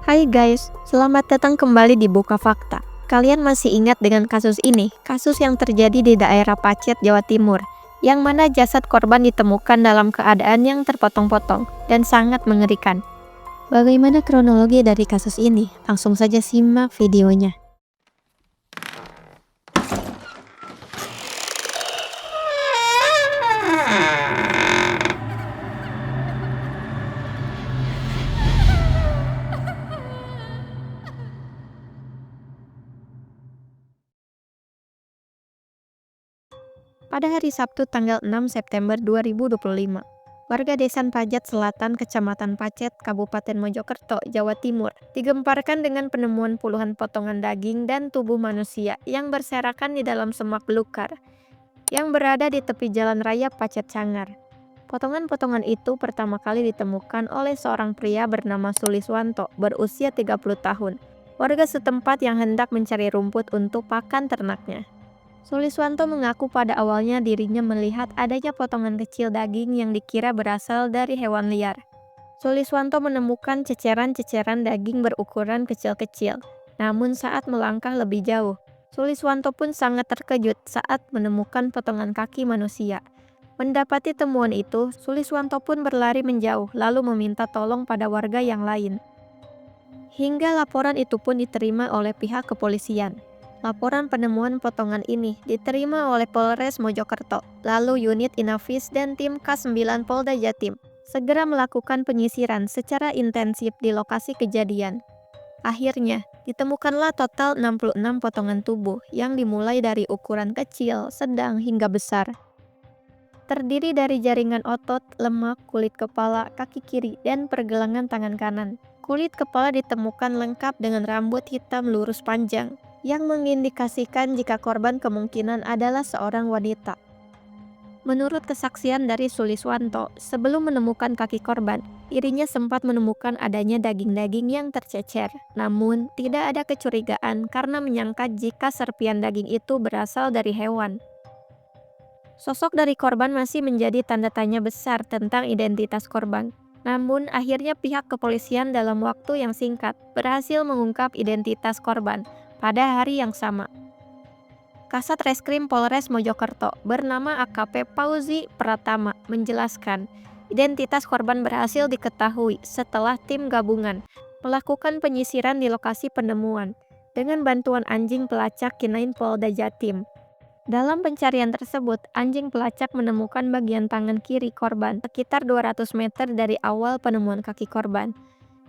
Hai guys, selamat datang kembali di Buka Fakta. Kalian masih ingat dengan kasus ini? Kasus yang terjadi di daerah Pacet, Jawa Timur, yang mana jasad korban ditemukan dalam keadaan yang terpotong-potong dan sangat mengerikan. Bagaimana kronologi dari kasus ini? Langsung saja simak videonya. Pada hari Sabtu tanggal 6 September 2025, warga Desa Pajat Selatan, Kecamatan Pacet, Kabupaten Mojokerto, Jawa Timur, digemparkan dengan penemuan puluhan potongan daging dan tubuh manusia yang berserakan di dalam semak belukar yang berada di tepi jalan raya Pacet Cangar. Potongan-potongan itu pertama kali ditemukan oleh seorang pria bernama Suliswanto, berusia 30 tahun, warga setempat yang hendak mencari rumput untuk pakan ternaknya. Suliswanto mengaku pada awalnya dirinya melihat adanya potongan kecil daging yang dikira berasal dari hewan liar. Suliswanto menemukan ceceran-ceceran daging berukuran kecil-kecil. Namun saat melangkah lebih jauh, Suliswanto pun sangat terkejut saat menemukan potongan kaki manusia. Mendapati temuan itu, Suliswanto pun berlari menjauh lalu meminta tolong pada warga yang lain. Hingga laporan itu pun diterima oleh pihak kepolisian. Laporan penemuan potongan ini diterima oleh Polres Mojokerto, lalu unit Inavis dan tim K9 Polda Jatim segera melakukan penyisiran secara intensif di lokasi kejadian. Akhirnya, ditemukanlah total 66 potongan tubuh yang dimulai dari ukuran kecil, sedang hingga besar. Terdiri dari jaringan otot, lemak, kulit kepala, kaki kiri, dan pergelangan tangan kanan. Kulit kepala ditemukan lengkap dengan rambut hitam lurus panjang, yang mengindikasikan jika korban kemungkinan adalah seorang wanita. Menurut kesaksian dari Suliswanto, sebelum menemukan kaki korban, dirinya sempat menemukan adanya daging-daging yang tercecer. Namun, tidak ada kecurigaan karena menyangka jika serpian daging itu berasal dari hewan. Sosok dari korban masih menjadi tanda tanya besar tentang identitas korban. Namun, akhirnya pihak kepolisian dalam waktu yang singkat berhasil mengungkap identitas korban pada hari yang sama. Kasat Reskrim Polres Mojokerto bernama AKP Pauzi Pratama menjelaskan, identitas korban berhasil diketahui setelah tim gabungan melakukan penyisiran di lokasi penemuan dengan bantuan anjing pelacak K9 Polda Jatim. Dalam pencarian tersebut, anjing pelacak menemukan bagian tangan kiri korban sekitar 200 meter dari awal penemuan kaki korban.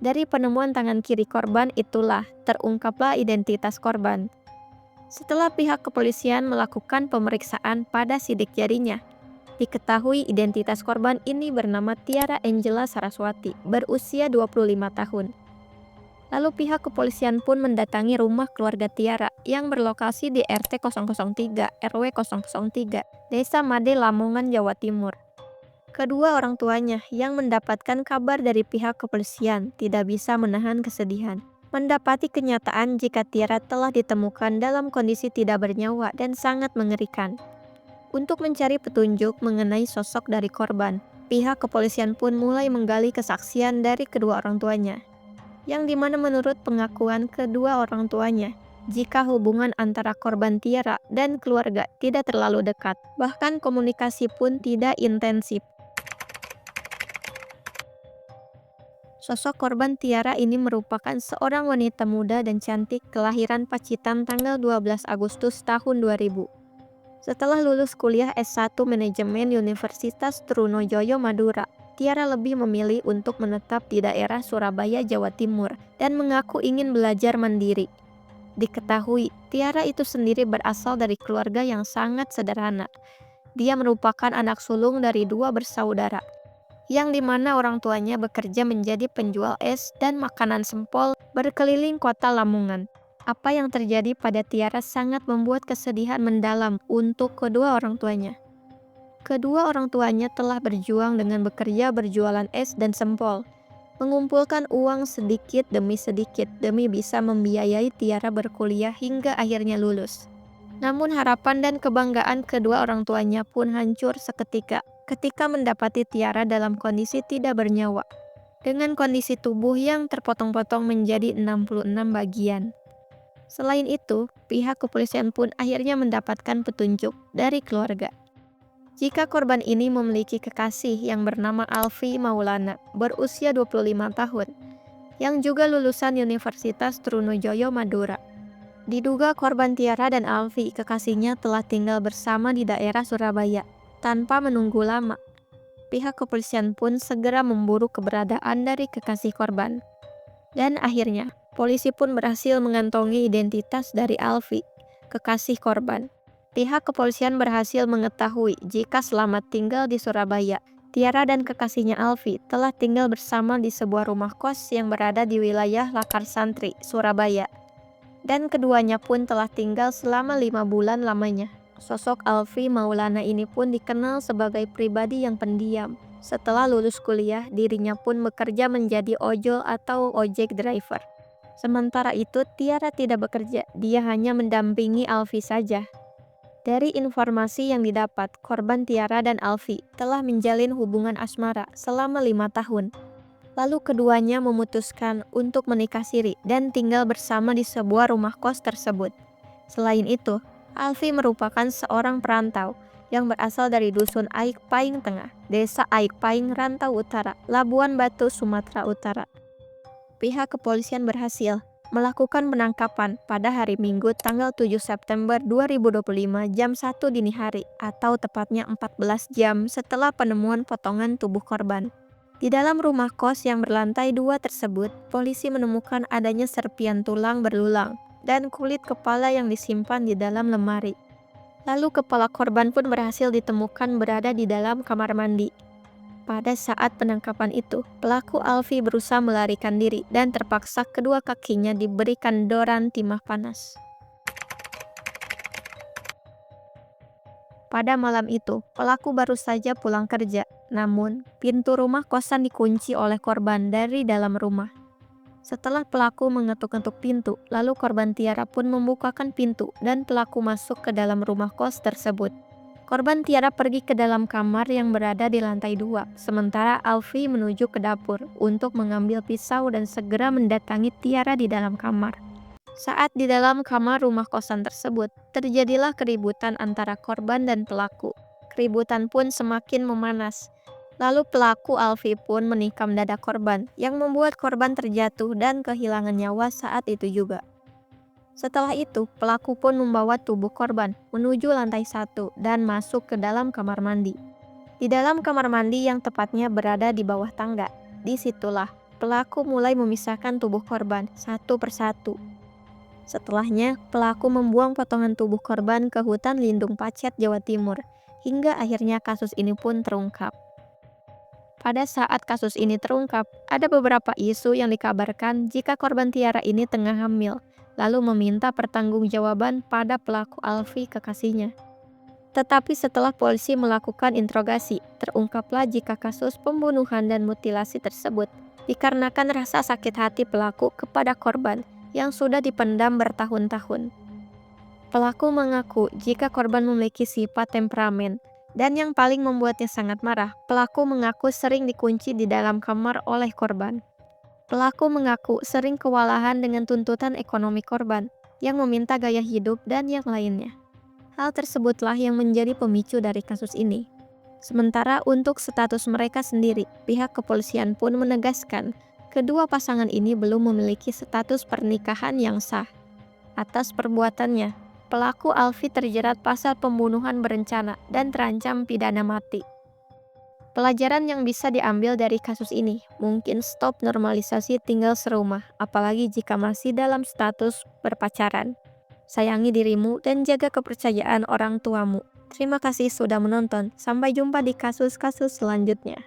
Dari penemuan tangan kiri korban itulah terungkaplah identitas korban. Setelah pihak kepolisian melakukan pemeriksaan pada sidik jarinya, diketahui identitas korban ini bernama Tiara Angela Saraswati, berusia 25 tahun. Lalu pihak kepolisian pun mendatangi rumah keluarga Tiara yang berlokasi di RT 003 RW 003, Desa Made, Lamongan, Jawa Timur. Kedua orang tuanya yang mendapatkan kabar dari pihak kepolisian tidak bisa menahan kesedihan. Mendapati kenyataan jika Tiara telah ditemukan dalam kondisi tidak bernyawa dan sangat mengerikan. Untuk mencari petunjuk mengenai sosok dari korban, pihak kepolisian pun mulai menggali kesaksian dari kedua orang tuanya, yang dimana menurut pengakuan kedua orang tuanya, jika hubungan antara korban Tiara dan keluarga tidak terlalu dekat, bahkan komunikasi pun tidak intensif. Sosok korban Tiara ini merupakan seorang wanita muda dan cantik kelahiran Pacitan tanggal 12 Agustus tahun 2000. Setelah lulus kuliah S1 Manajemen Universitas Trunojoyo Madura, Tiara lebih memilih untuk menetap di daerah Surabaya, Jawa Timur, dan mengaku ingin belajar mandiri. Diketahui, Tiara itu sendiri berasal dari keluarga yang sangat sederhana. Dia merupakan anak sulung dari dua bersaudara, yang dimana orang tuanya bekerja menjadi penjual es dan makanan sempol berkeliling kota Lamongan. Apa yang terjadi pada Tiara sangat membuat kesedihan mendalam untuk kedua orang tuanya. Kedua orang tuanya telah berjuang dengan bekerja berjualan es dan sempol, mengumpulkan uang sedikit demi sedikit demi bisa membiayai Tiara berkuliah hingga akhirnya lulus. Namun harapan dan kebanggaan kedua orang tuanya pun hancur seketika ketika mendapati Tiara dalam kondisi tidak bernyawa. dengan kondisi tubuh yang terpotong-potong menjadi 66 bagian. Selain itu, pihak kepolisian pun akhirnya mendapatkan petunjuk dari keluarga. Jika korban ini memiliki kekasih yang bernama Alfi Maulana, berusia 25 tahun, yang juga lulusan Universitas Trunojoyo Madura. Diduga korban Tiara dan Alfi, kekasihnya, telah tinggal bersama di daerah Surabaya tanpa menunggu lama. Pihak kepolisian pun segera memburu keberadaan dari kekasih korban. Dan akhirnya, polisi pun berhasil mengantongi identitas dari Alfi, kekasih korban. Pihak kepolisian berhasil mengetahui jika selama tinggal di Surabaya, Tiara dan kekasihnya Alfi telah tinggal bersama di sebuah rumah kos yang berada di wilayah Lakar Santri, Surabaya. Dan keduanya pun telah tinggal selama 5 bulan lamanya. Sosok Alfi Maulana ini pun dikenal sebagai pribadi yang pendiam. Setelah lulus kuliah, dirinya pun bekerja menjadi ojol atau ojek driver. Sementara itu, Tiara tidak bekerja, dia hanya mendampingi Alfi saja. Dari informasi yang didapat, korban Tiara dan Alfi telah menjalin hubungan asmara selama 5 tahun. Lalu keduanya memutuskan untuk menikah siri dan tinggal bersama di sebuah rumah kos tersebut. Selain itu, Alfi merupakan seorang perantau yang berasal dari Dusun Aik Paing Tengah, Desa Aik Paing, Rantau Utara, Labuan Batu, Sumatera Utara. Pihak kepolisian berhasil melakukan penangkapan pada hari Minggu tanggal 7 September 2025 jam 1 dini hari, atau tepatnya 14 jam setelah penemuan potongan tubuh korban. Di dalam rumah kos yang berlantai 2 tersebut, polisi menemukan adanya serpian tulang belulang dan kulit kepala yang disimpan di dalam lemari. Lalu kepala korban pun berhasil ditemukan berada di dalam kamar mandi. Pada saat penangkapan itu, pelaku Alfi berusaha melarikan diri dan terpaksa kedua kakinya diberikan doran timah panas. Pada malam itu, pelaku baru saja pulang kerja, namun pintu rumah kosan dikunci oleh korban dari dalam rumah. Setelah pelaku mengetuk-ketuk pintu, lalu korban Tiara pun membukakan pintu dan pelaku masuk ke dalam rumah kos tersebut. Korban Tiara pergi ke dalam kamar yang berada di lantai 2, sementara Alfi menuju ke dapur untuk mengambil pisau dan segera mendatangi Tiara di dalam kamar. Saat di dalam kamar rumah kosan tersebut, terjadilah keributan antara korban dan pelaku. Keributan pun semakin memanas. Lalu pelaku Alfi pun menikam dada korban, yang membuat korban terjatuh dan kehilangan nyawa saat itu juga. Setelah itu, pelaku pun membawa tubuh korban menuju lantai 1 dan masuk ke dalam kamar mandi. Di dalam kamar mandi yang tepatnya berada di bawah tangga, disitulah pelaku mulai memisahkan tubuh korban satu persatu. Setelahnya, pelaku membuang potongan tubuh korban ke hutan lindung Pacet, Jawa Timur, hingga akhirnya kasus ini pun terungkap. Pada saat kasus ini terungkap, ada beberapa isu yang dikabarkan jika korban Tiara ini tengah hamil, lalu meminta pertanggungjawaban pada pelaku Alfi, kekasihnya. Tetapi setelah polisi melakukan interogasi, terungkaplah jika kasus pembunuhan dan mutilasi tersebut dikarenakan rasa sakit hati pelaku kepada korban yang sudah dipendam bertahun-tahun. Pelaku mengaku jika korban memiliki sifat temperamen, dan yang paling membuatnya sangat marah, pelaku mengaku sering dikunci di dalam kamar oleh korban. Pelaku mengaku sering kewalahan dengan tuntutan ekonomi korban, yang meminta gaya hidup dan yang lainnya. Hal tersebutlah yang menjadi pemicu dari kasus ini. Sementara untuk status mereka sendiri, pihak kepolisian pun menegaskan kedua pasangan ini belum memiliki status pernikahan yang sah. Atas perbuatannya, pelaku Alfi terjerat pasal pembunuhan berencana dan terancam pidana mati. Pelajaran yang bisa diambil dari kasus ini, mungkin stop normalisasi tinggal serumah, apalagi jika masih dalam status berpacaran. Sayangi dirimu dan jaga kepercayaan orang tuamu. Terima kasih sudah menonton, sampai jumpa di kasus-kasus selanjutnya.